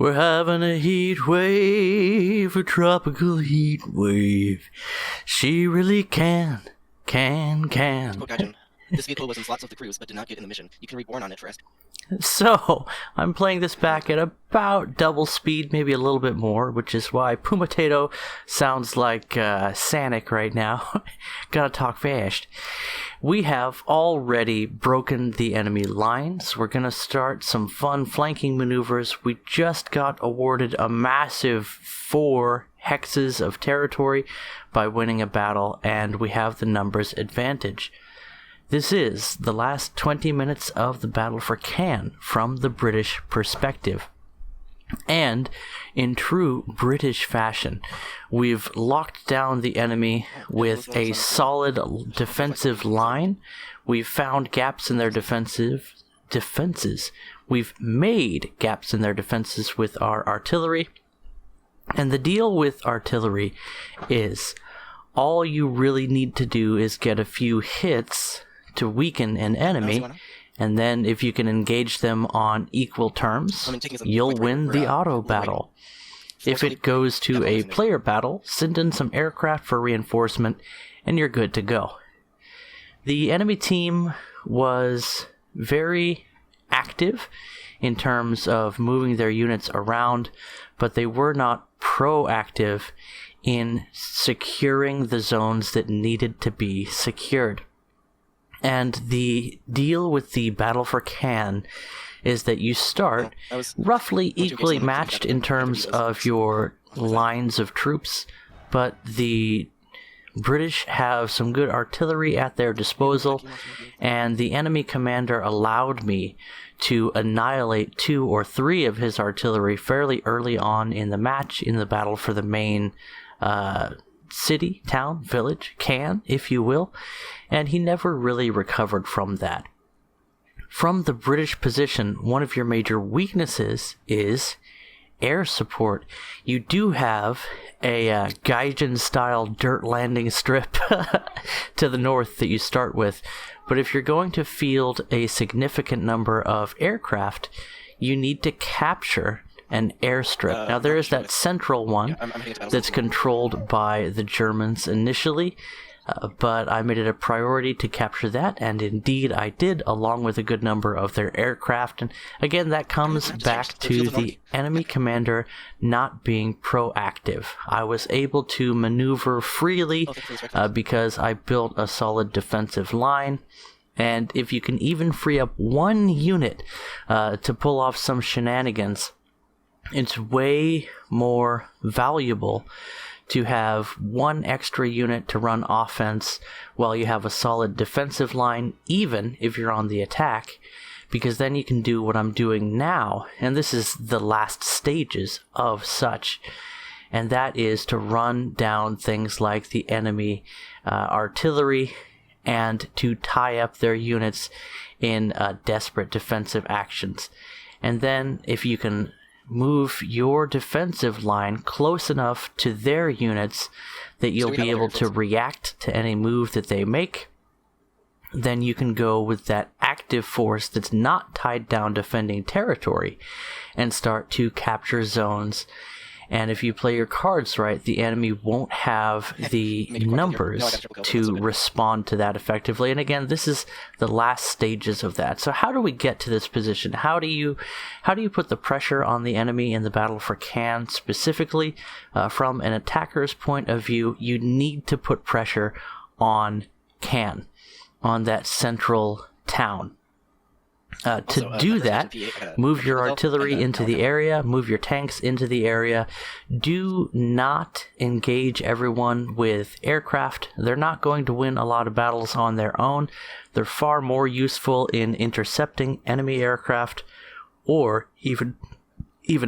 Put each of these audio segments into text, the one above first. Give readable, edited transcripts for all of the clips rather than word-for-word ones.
We're having a heat wave, a tropical heat wave. She really can. Quote Gaijin. This vehicle was in slots of the cruise, but did not get in the mission. You can reborn on it first. So, I'm playing this back at about double speed, maybe a little bit more, which is why Pumateto sounds like Sanic right now. Gotta talk fast. We have already broken the enemy lines. We're gonna start some fun flanking maneuvers. We just got awarded a massive 4 hexes of territory by winning a battle, and we have the numbers advantage. This is the last 20 minutes of the battle for Caen from the British perspective. And in true British fashion, we've locked down the enemy with a solid defensive line. We've found gaps in their defenses. We've made gaps in their defenses with our artillery. And the deal with artillery is all you really need to do is get a few hits to weaken an enemy, and then if you can engage them on equal terms, you'll win the auto battle. If it goes to a player battle, send in some aircraft for reinforcement, and you're good to go. The enemy team was very active in terms of moving their units around, but they were not proactive in securing the zones that needed to be secured. And the deal with the Battle for Caen is that you start roughly equally matched in terms of your lines of troops, but the British have some good artillery at their disposal, and the enemy commander allowed me to annihilate 2 or 3 of his artillery fairly early on in the match, in the battle for the main city, town, village, Caen, if you will, and he never really recovered from that. From the British position, one of your major weaknesses is air support. You do have a Gaijin-style dirt landing strip to the north that you start with, but if you're going to field a significant number of aircraft, you need to capture an airstrip. Now there is that central one that's controlled by the Germans initially, but I made it a priority to capture that, and indeed I did, along with a good number of their aircraft. And again, that comes back to the enemy commander not being proactive. I was able to maneuver freely because I built a solid defensive line. And if you can even free up 1 unit to pull off some shenanigans, it's way more valuable to have 1 extra unit to run offense while you have a solid defensive line, even if you're on the attack, because then you can do what I'm doing now, and this is the last stages of such, and that is to run down things like the enemy artillery and to tie up their units in desperate defensive actions. And then if you can move your defensive line close enough to their units that you'll be able to react to any move that they make, then you can go with that active force that's not tied down defending territory and start to capture zones. And if you play your cards right, the enemy won't have the numbers to respond to that effectively. And again, this is the last stages of that. So how do we get to this position? How do you put the pressure on the enemy in the battle for Caen specifically? From an attacker's point of view, you need to put pressure on Caen, on that central town. To do that, move your artillery into the area, move your tanks into the area. Do not engage everyone with aircraft. They're not going to win a lot of battles on their own. They're far more useful in intercepting enemy aircraft, or even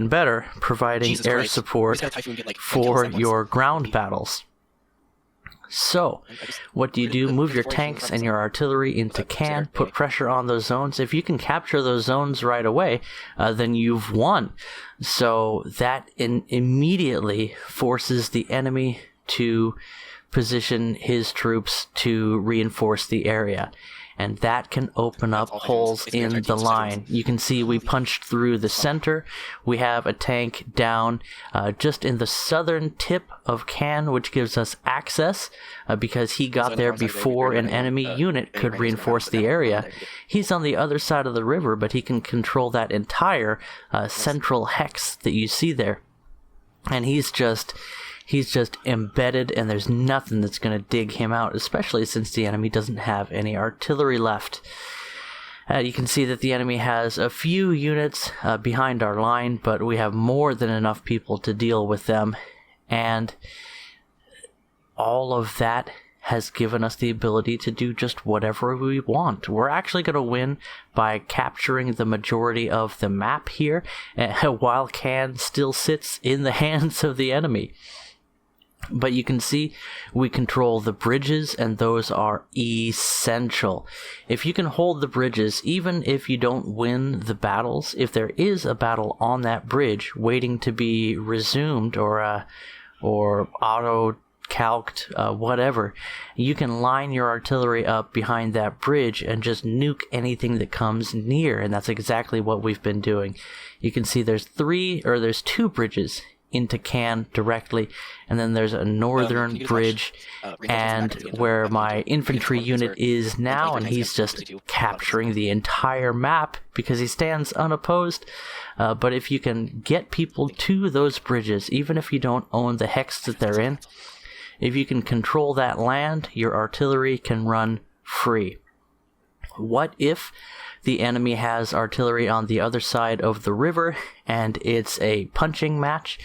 better, providing air support for your ground battles. So, what do? Move your tanks and your artillery into Caen, put pressure on those zones. If you can capture those zones right away, then you've won. So that immediately forces the enemy to position his troops to reinforce the area. and that can open up all I use. holes Basically, in I the tried to use line. You can see we punched through the center. We have a tank down just in the southern tip of Caen, which gives us access because he got there before an enemy unit could reinforce the area. He's on the other side of the river, but he can control that entire central hex that you see there. And he's just embedded, and there's nothing that's going to dig him out, especially since the enemy doesn't have any artillery left. You can see that the enemy has a few units behind our line, but we have more than enough people to deal with them. And all of that has given us the ability to do just whatever we want. We're actually going to win by capturing the majority of the map here, while Caen still sits in the hands of the enemy. But you can see we control the bridges, and those are essential. If you can hold the bridges, even if you don't win the battles, if there is a battle on that bridge waiting to be resumed or auto-calced, whatever, you can line your artillery up behind that bridge and just nuke anything that comes near, and that's exactly what we've been doing. You can see there's two bridges into Caen directly, and then there's a northern bridge, and where my infantry unit is now, and he's just capturing the entire map because he stands unopposed. But if you can get people to those bridges, even if you don't own the hex that they're in, if you can control that land, your artillery can run free. What if the enemy has artillery on the other side of the river and it's a punching match?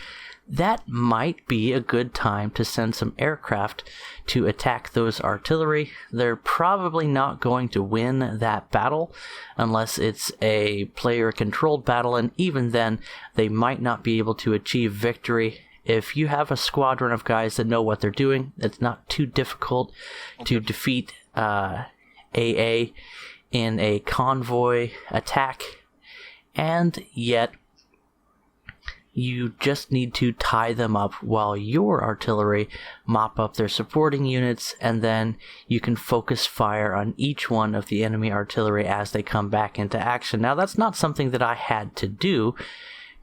That might be a good time to send some aircraft to attack those artillery. They're probably not going to win that battle unless it's a player-controlled battle, and even then, they might not be able to achieve victory. If you have a squadron of guys that know what they're doing, it's not too difficult to defeat AA in a convoy attack, and yet you just need to tie them up while your artillery mop up their supporting units, and then you can focus fire on each one of the enemy artillery as they come back into action. Now, that's not something that I had to do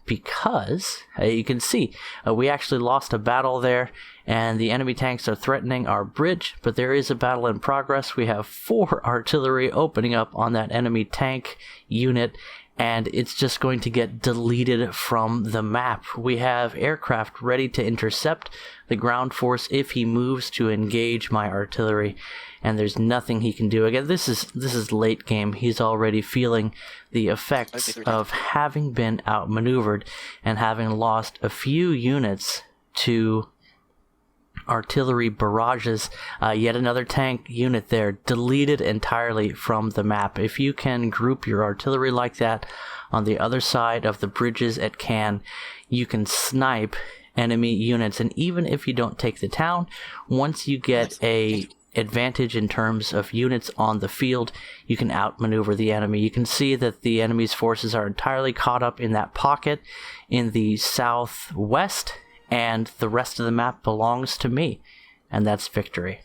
because, you can see, we actually lost a battle there, and the enemy tanks are threatening our bridge, but there is a battle in progress. We have 4 artillery opening up on that enemy tank unit, and it's just going to get deleted from the map. We have aircraft ready to intercept the ground force if he moves to engage my artillery, and there's nothing he can do. Again, this is late game. He's already feeling the effects of having been outmaneuvered and having lost a few units to artillery barrages. Yet another tank unit there, deleted entirely from the map. If you can group your artillery like that on the other side of the bridges at Caen, you can snipe enemy units. And even if you don't take the town, once you get a advantage in terms of units on the field, you can outmaneuver the enemy. You can see that the enemy's forces are entirely caught up in that pocket in the southwest, and the rest of the map belongs to me, and that's victory.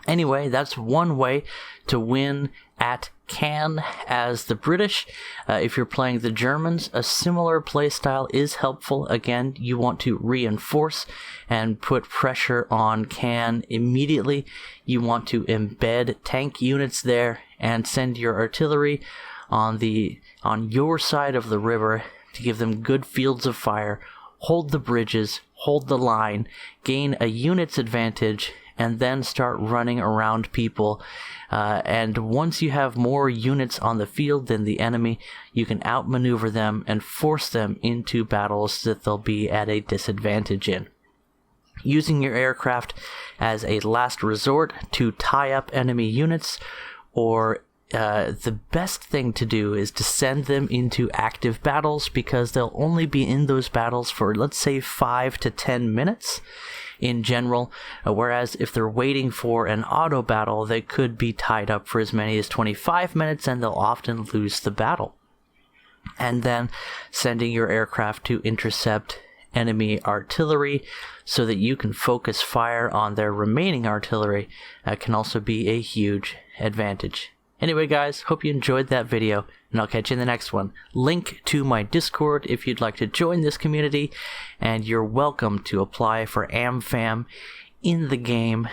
Anyway, that's one way to win at Caen as the British. If you're playing the Germans, a similar playstyle is helpful. Again, you want to reinforce and put pressure on Caen immediately. You want to embed tank units there and send your artillery on your side of the river to give them good fields of fire. Hold the bridges, hold the line, gain a unit's advantage, and then start running around people. And once you have more units on the field than the enemy, you can outmaneuver them and force them into battles that they'll be at a disadvantage in. Using your aircraft as a last resort to tie up enemy units, or the best thing to do is to send them into active battles, because they'll only be in those battles for, let's say, 5 to 10 minutes in general, whereas if they're waiting for an auto battle, they could be tied up for as many as 25 minutes, and they'll often lose the battle. And then sending your aircraft to intercept enemy artillery so that you can focus fire on their remaining artillery can also be a huge advantage. Anyway, guys, hope you enjoyed that video, and I'll catch you in the next one. Link to my Discord if you'd like to join this community, and you're welcome to apply for AmFam in the game.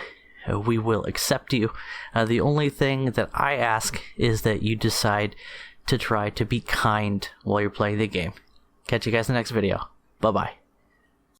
We will accept you. The only thing that I ask is that you decide to try to be kind while you're playing the game. Catch you guys in the next video. Bye-bye.